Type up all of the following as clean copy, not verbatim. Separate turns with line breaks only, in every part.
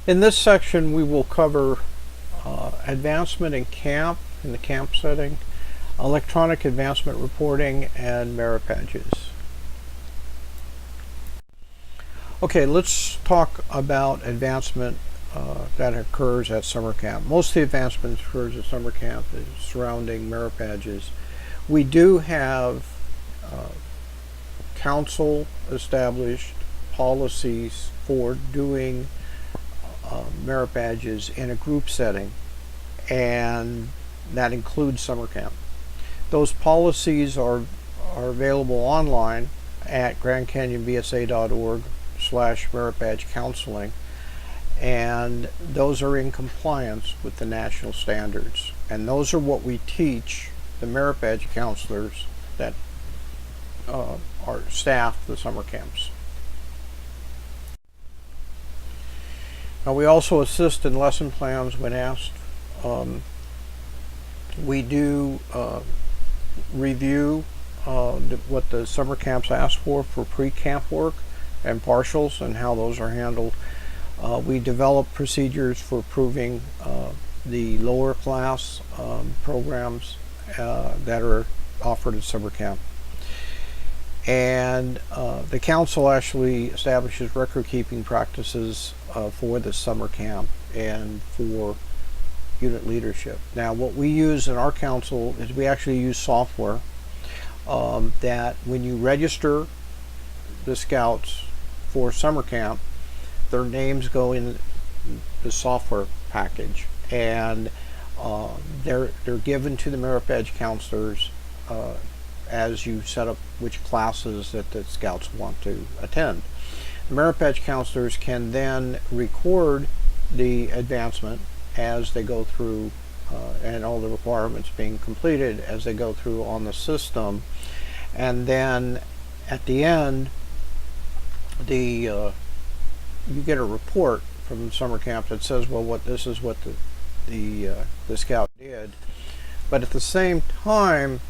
In this section, we will cover advancement in camp, in the camp setting, electronic advancement reporting, and merit badges. Okay, let's talk about advancement that occurs at summer camp. Most of the advancement occurs at summer camp surrounding merit badges. We do have council established policies for doing merit badges in a group setting, and that includes summer camp. Those policies are available online at grandcanyonbsa.org/merit badge counseling, and those are in compliance with the national standards, and those are what we teach the merit badge counselors that are staff the summer camps. Now, we also assist in lesson plans when asked. We do review what the summer camps ask for pre-camp work and partials and how those are handled. We develop procedures for approving the lower class programs that are offered at summer camp. And the council actually establishes record keeping practices for the summer camp and for unit leadership. Now, what we use in our council is we actually use software that when you register the scouts for summer camp, their names go in the software package, and they're given to the merit badge counselors as you set up which classes that the scouts want to attend. The merit badge counselors can then record the advancement as they go through and all the requirements being completed as they go through on the system, and then at the end you get a report from summer camp that says, well, this is what the scout did. But at the same time,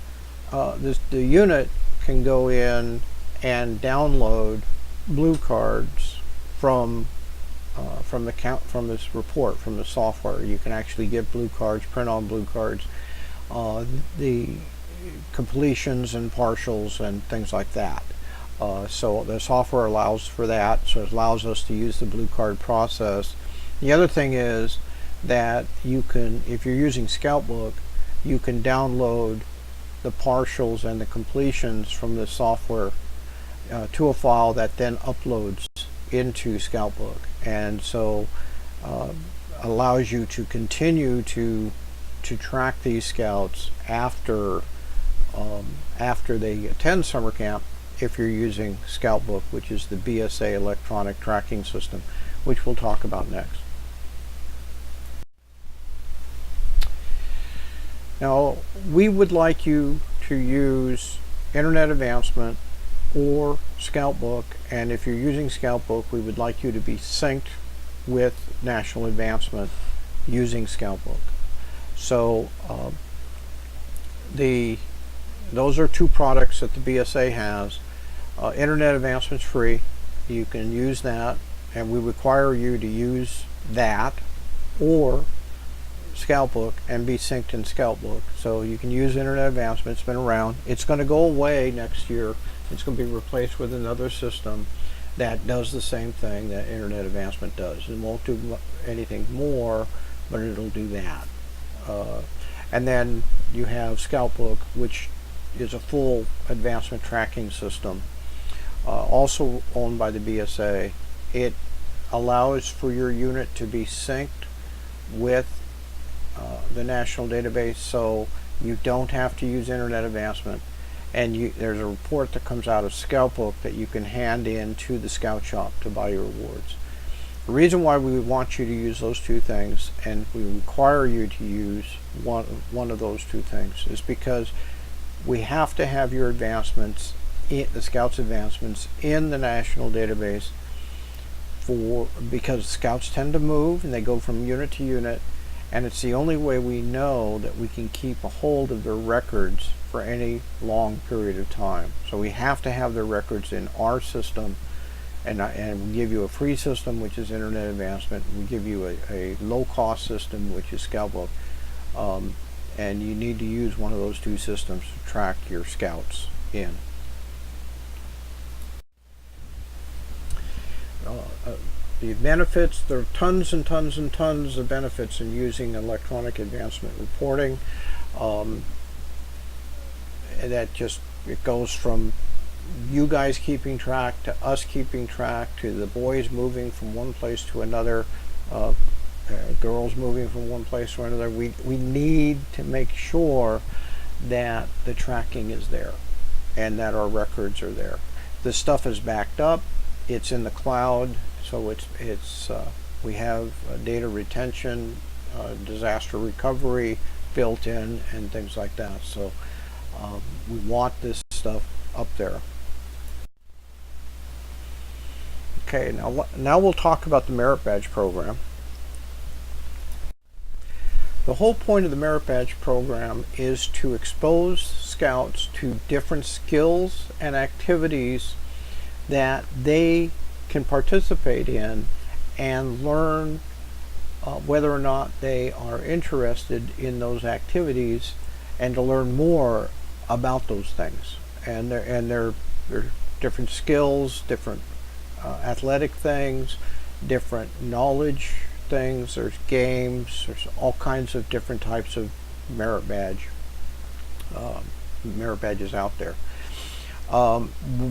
the unit can go in and download blue cards from this report from the software. You can actually get blue cards, print on blue cards, the completions and partials and things like that. So the software allows for that, so it allows us to use the blue card process. The other thing is that you can, if you're using Scoutbook, you can download the partials and the completions from the software to a file that then uploads into Scoutbook, and so allows you to continue to track these scouts after they attend summer camp if you're using Scoutbook, which is the BSA electronic tracking system, which we'll talk about next. Now, we would like you to use Internet Advancement or Scoutbook, and if you're using Scoutbook, we would like you to be synced with National Advancement using Scoutbook. So those are two products that the BSA has. Internet Advancement's free. You can use that, and we require you to use that or Scoutbook and be synced in Scoutbook. So you can use Internet Advancement. It's been around. It's going to go away next year. It's going to be replaced with another system that does the same thing that Internet Advancement does. It won't do anything more, but it'll do that. And then you have Scoutbook, which is a full advancement tracking system, also owned by the BSA. It allows for your unit to be synced with the national database, so you don't have to use Internet Advancement, and there's a report that comes out of Scoutbook that you can hand in to the Scout Shop to buy your rewards. The reason why we want you to use those two things, and we require you to use one of those two things, is because we have to have your advancements, the Scouts advancements, in the national database because Scouts tend to move and they go from unit to unit, and it's the only way we know that we can keep a hold of their records for any long period of time. So we have to have their records in our system and we give you a free system, which is Internet Advancement. We give you a low-cost system, which is Scoutbook. And you need to use one of those two systems to track your scouts in. The benefits, there are tons and tons and tons of benefits in using electronic advancement reporting. And that just, it goes from you guys keeping track to us keeping track to the boys moving from one place to another, girls moving from one place to another. We need to make sure that the tracking is there and that our records are there. This stuff is backed up, it's in the cloud, so we have data retention, disaster recovery built in, and things like that. So we want this stuff up there. Okay, now we'll talk about the Merit Badge program. The whole point of the Merit Badge program is to expose scouts to different skills and activities that they can participate in and learn whether or not they are interested in those activities, and to learn more about those things. And there are different skills, different athletic things, different knowledge things, there's games, there's all kinds of different types of merit badges out there.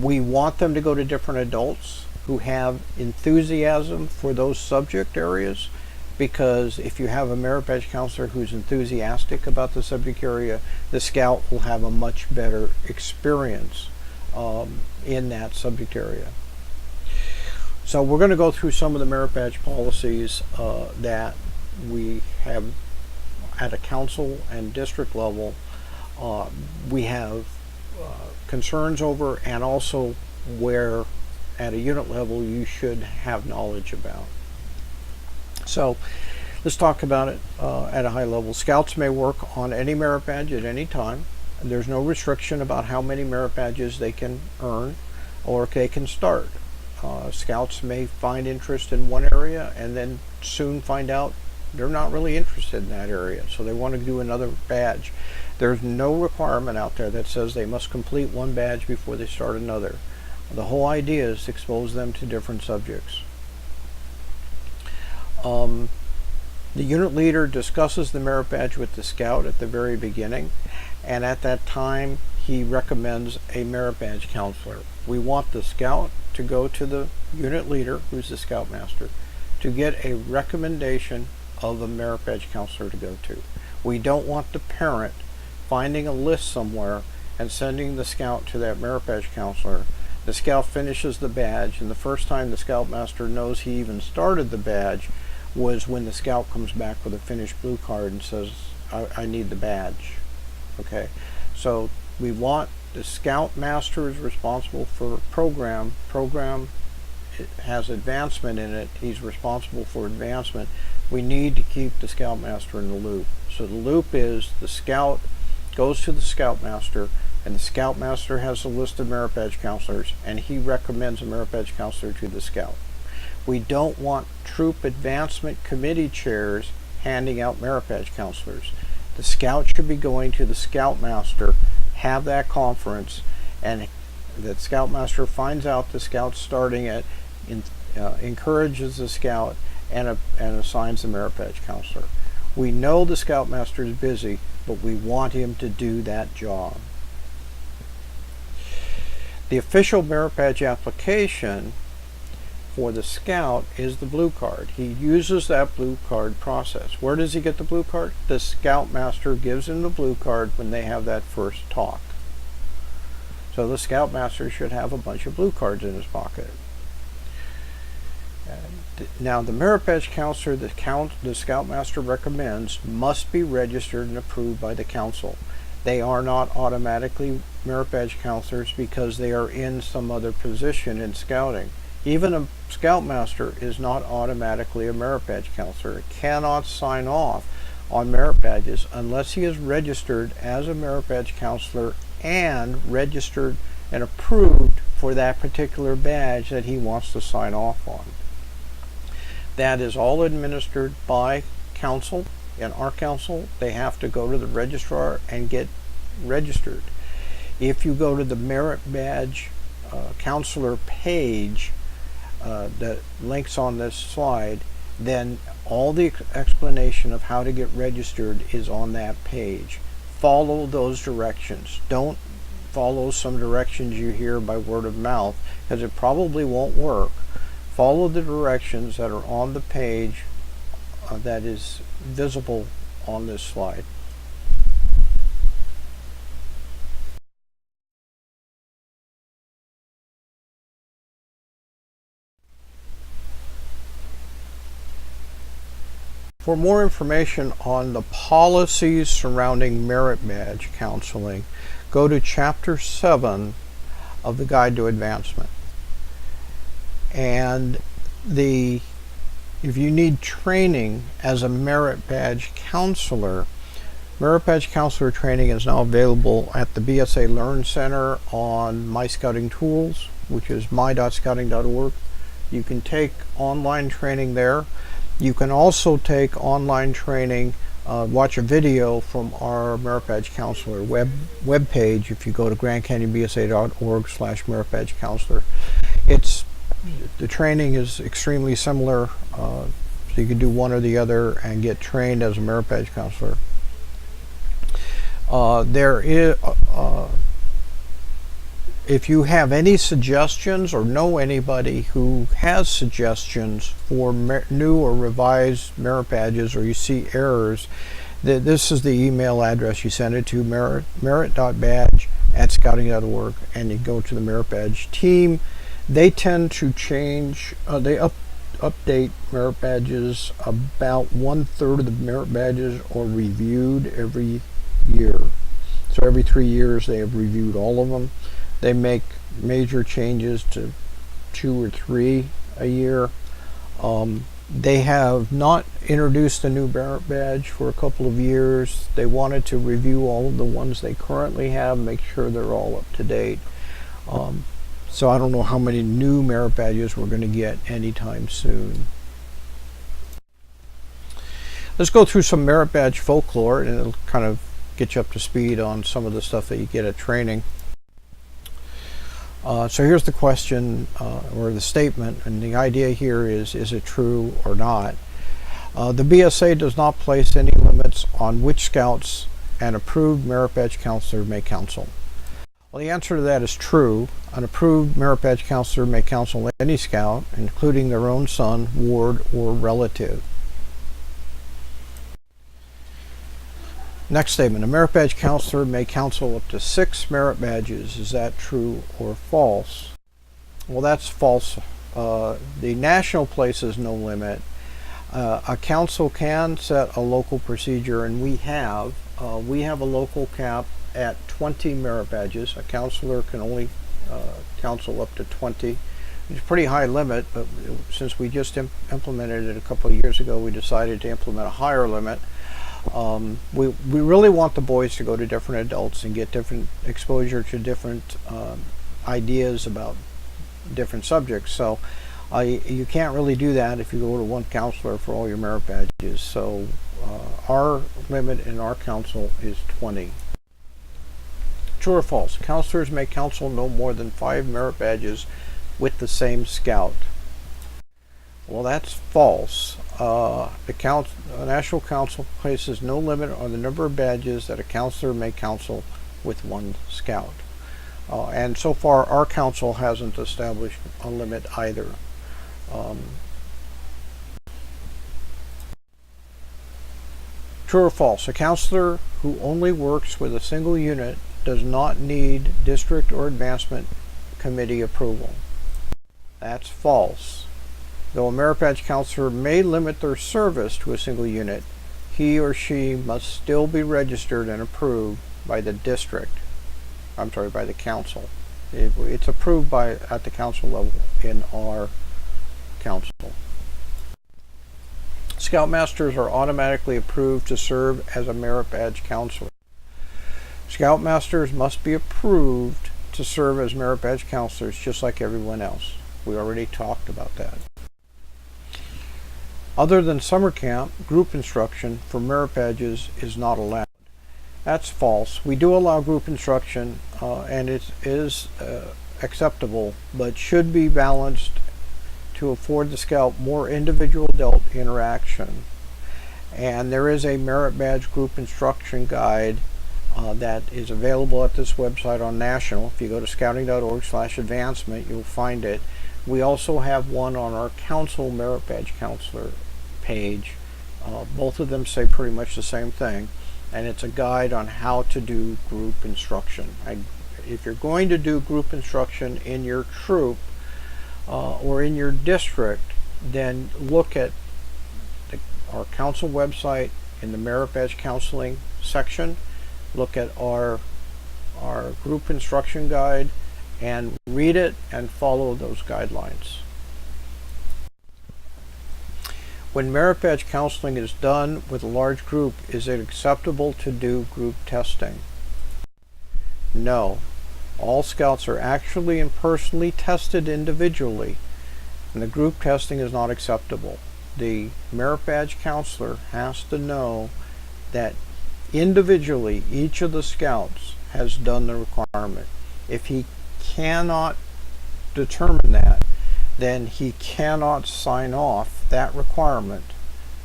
We want them to go to different adults who have enthusiasm for those subject areas, because if you have a merit badge counselor who's enthusiastic about the subject area, the scout will have a much better experience in that subject area. So we're going to go through some of the merit badge policies that we have at a council and district level. We have concerns over, and also where at a unit level you should have knowledge about. So let's talk about it at a high level. Scouts may work on any merit badge at any time. There's no restriction about how many merit badges they can earn or they can start. Scouts may find interest in one area and then soon find out they're not really interested in that area, so they want to do another badge. There's no requirement out there that says they must complete one badge before they start another. The whole idea is to expose them to different subjects. The unit leader discusses the merit badge with the scout at the very beginning, and at that time he recommends a merit badge counselor. We want the scout to go to the unit leader, who's the Scoutmaster, to get a recommendation of a merit badge counselor to go to. We don't want the parent finding a list somewhere and sending the scout to that merit badge counselor. The scout finishes the badge, and the first time the Scoutmaster knows he even started the badge was when the scout comes back with a finished blue card and says, I need the badge. Okay, so we want the Scoutmaster is responsible for program. Program has advancement in it. He's responsible for advancement. We need to keep the Scoutmaster in the loop. So the loop is the scout goes to the Scoutmaster, and the Scoutmaster has a list of merit badge counselors, and he recommends a merit badge counselor to the scout. We don't want troop advancement committee chairs handing out merit badge counselors. The scout should be going to the Scoutmaster, have that conference, and the Scoutmaster finds out the scout starting it, encourages the scout, and assigns the merit badge counselor. We know the Scoutmaster is busy, but we want him to do that job. The official merit badge application for the scout is the blue card. He uses that blue card process. Where does he get the blue card? The Scoutmaster gives him the blue card when they have that first talk. So the Scoutmaster should have a bunch of blue cards in his pocket. Now the merit badge counselor that the Scoutmaster recommends must be registered and approved by the council. They are not automatically merit badge counselors because they are in some other position in scouting. Even a Scoutmaster is not automatically a merit badge counselor. He cannot sign off on merit badges unless he is registered as a merit badge counselor and registered and approved for that particular badge that he wants to sign off on. That is all administered by counsel. In our council, they have to go to the registrar and get registered. If you go to the merit badge counselor page that links on this slide, then all the explanation of how to get registered is on that page. Follow those directions. Don't follow some directions you hear by word of mouth, because it probably won't work. Follow the directions that are on the page that is visible on this slide. For more information on the policies surrounding merit badge counseling, go to Chapter 7 of the Guide to Advancement. And if you need training as a merit badge counselor, merit badge counselor training is now available at the BSA Learn Center on My Scouting Tools, which is my.scouting.org. You can take online training there. You can also take online training, watch a video from our Merit Badge Counselor web page if you go to grandcanyonbsa.org/merit-badge-counselor. The training is extremely similar, so you can do one or the other and get trained as a Merit Badge Counselor. If you have any suggestions or know anybody who has suggestions for new or revised merit badges, or you see errors, this is the email address you send it to, merit.badge@scouting.org, and you go to the merit badge team. They tend to change, update merit badges. About 1/3 of the merit badges are reviewed every year. So every 3 years they have reviewed all of them. They make major changes to 2 or 3 a year. They have not introduced a new merit badge for a couple of years. They wanted to review all of the ones they currently have, make sure they're all up to date. So I don't know how many new merit badges we're going to get anytime soon. Let's go through some merit badge folklore, and it'll kind of get you up to speed on some of the stuff that you get at training. So here's the question, or the statement, and the idea here is it true or not? The BSA does not place any limits on which scouts an approved merit badge counselor may counsel. Well, the answer to that is true. An approved merit badge counselor may counsel any scout, including their own son, ward, or relative. Next statement, a merit badge counselor may counsel up to 6 merit badges. Is that true or false? Well, that's false. The national places no limit. A council can set a local procedure, and we have a local cap at 20 merit badges. A counselor can only counsel up to 20. It's a pretty high limit, but since we just implemented it a couple of years ago, we decided to implement a higher limit. We really want the boys to go to different adults and get different exposure to different ideas about different subjects. So you can't really do that if you go to one counselor for all your merit badges. So our limit in our council is 20. True or false? Counselors may counsel no more than 5 merit badges with the same scout. Well, that's false. The National Council places no limit on the number of badges that a counselor may counsel with one scout. And so far, our council hasn't established a limit either. True or false? A counselor who only works with a single unit does not need district or advancement committee approval. That's false. Though a merit badge counselor may limit their service to a single unit, he or she must still be registered and approved by the by the council. It's approved at the council level in our council. Scoutmasters are automatically approved to serve as a merit badge counselor. Scoutmasters must be approved to serve as merit badge counselors just like everyone else. We already talked about that. Other than summer camp, group instruction for merit badges is not allowed. That's false. We do allow group instruction, and it is acceptable, but should be balanced to afford the scout more individual adult interaction. And there is a merit badge group instruction guide that is available at this website on National. If you go to scouting.org/advancement, you'll find it. We also have one on our council merit badge counselor page. Both of them say pretty much the same thing, and it's a guide on how to do group instruction. If you're going to do group instruction in your troop or in your district, then look at our council website in the merit badge counseling section. Look at our group instruction guide and read it and follow those guidelines. When merit badge counseling is done with a large group, is it acceptable to do group testing? No. All scouts are actually and personally tested individually, and the group testing is not acceptable. The merit badge counselor has to know that individually each of the scouts has done the requirement. If he cannot determine that, then he cannot sign off that requirement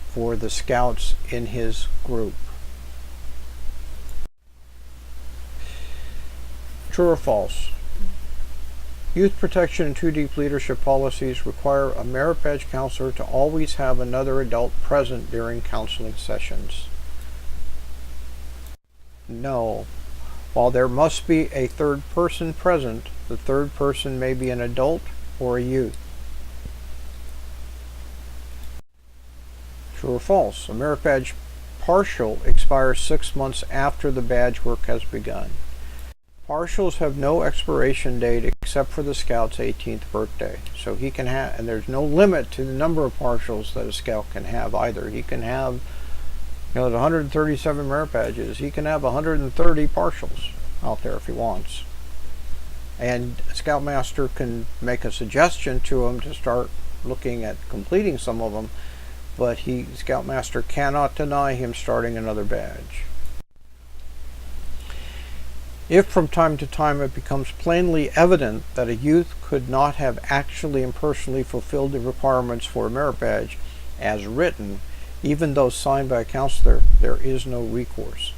for the scouts in his group. True or false? Youth protection and 2 Deep leadership policies require a merit badge counselor to always have another adult present during counseling sessions. No. While there must be a third person present, the third person may be an adult or a youth. True or false? A merit badge partial expires 6 months after the badge work has begun. Partials have no expiration date except for the scout's 18th birthday. So he can have, and there's no limit to the number of partials that a scout can have either. He can have, there's 137 merit badges. He can have 130 partials out there if he wants. And Scoutmaster can make a suggestion to him to start looking at completing some of them, but Scoutmaster cannot deny him starting another badge. If from time to time it becomes plainly evident that a youth could not have actually and personally fulfilled the requirements for a merit badge as written, even though signed by a counselor, there is no recourse.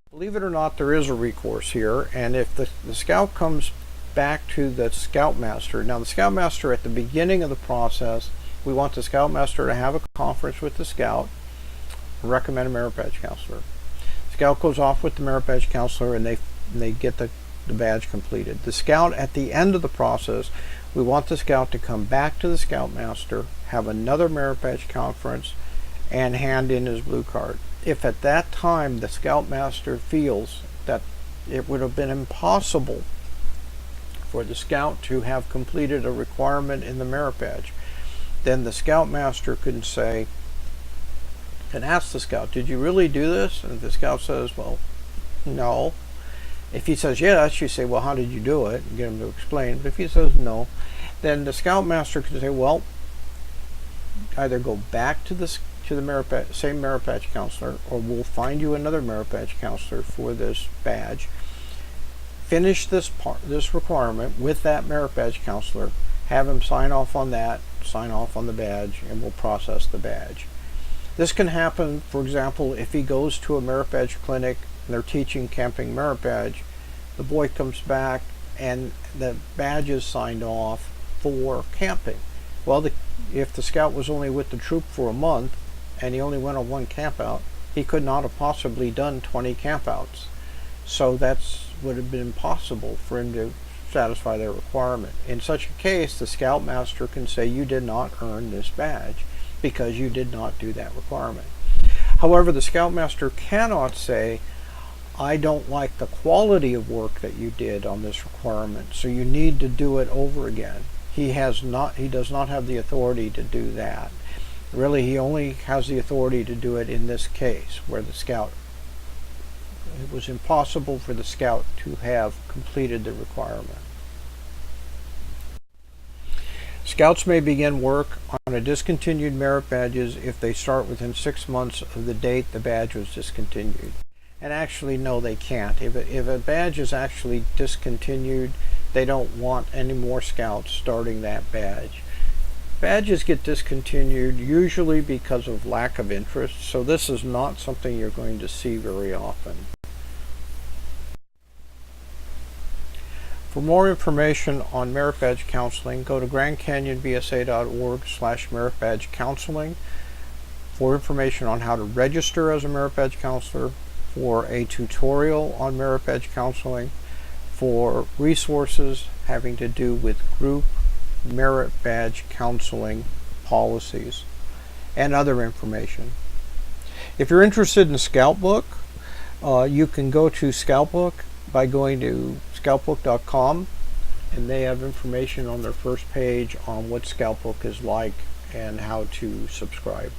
Believe it or not, there is a recourse here, and if the scout comes back to the Scoutmaster. Now the Scoutmaster at the beginning of the process, we want the Scoutmaster to have a conference with the scout and recommend a merit badge counselor. Scout goes off with the merit badge counselor and they get the badge completed. The scout at the end of the process, we want the scout to come back to the Scoutmaster, have another merit badge conference, and hand in his blue card. If at that time the Scoutmaster feels that it would have been impossible for the scout to have completed a requirement in the merit badge, then the Scoutmaster can ask the scout, did you really do this? And if the scout says, well, no. If he says yes, you say, well, how did you do it? And get him to explain. But if he says no, then the Scoutmaster can say, well, either go back to the same merit badge counselor, or we'll find you another merit badge counselor for this badge. Finish this requirement with that merit badge counselor, have him sign off on that, sign off on the badge, and we'll process the badge. This can happen, for example, if he goes to a merit badge clinic and they're teaching camping merit badge, the boy comes back and the badge is signed off for camping. Well, if the scout was only with the troop for a month and he only went on one camp out, he could not have possibly done 20 campouts. So that's would have been impossible for him to satisfy their requirement. In such a case, the Scoutmaster can say you did not earn this badge because you did not do that requirement. However, the Scoutmaster cannot say, I don't like the quality of work that you did on this requirement, so you need to do it over again. He does not have the authority to do that. Really, he only has the authority to do it in this case, where the scout It was impossible for the scout to have completed the requirement. Scouts may begin work on a discontinued merit badges if they start within 6 months of the date the badge was discontinued. And actually, no, they can't. If a badge is actually discontinued, they don't want any more scouts starting that badge. Badges get discontinued usually because of lack of interest, so this is not something you're going to see very often. For more information on merit badge counseling, go to grandcanyonbsa.org/merit badge counseling for information on how to register as a merit badge counselor, for a tutorial on merit badge counseling, for resources having to do with group merit badge counseling policies, and other information. If you're interested in Scoutbook, you can go to Scoutbook by going to scoutbook.com, and they have information on their first page on what Scoutbook is like and how to subscribe.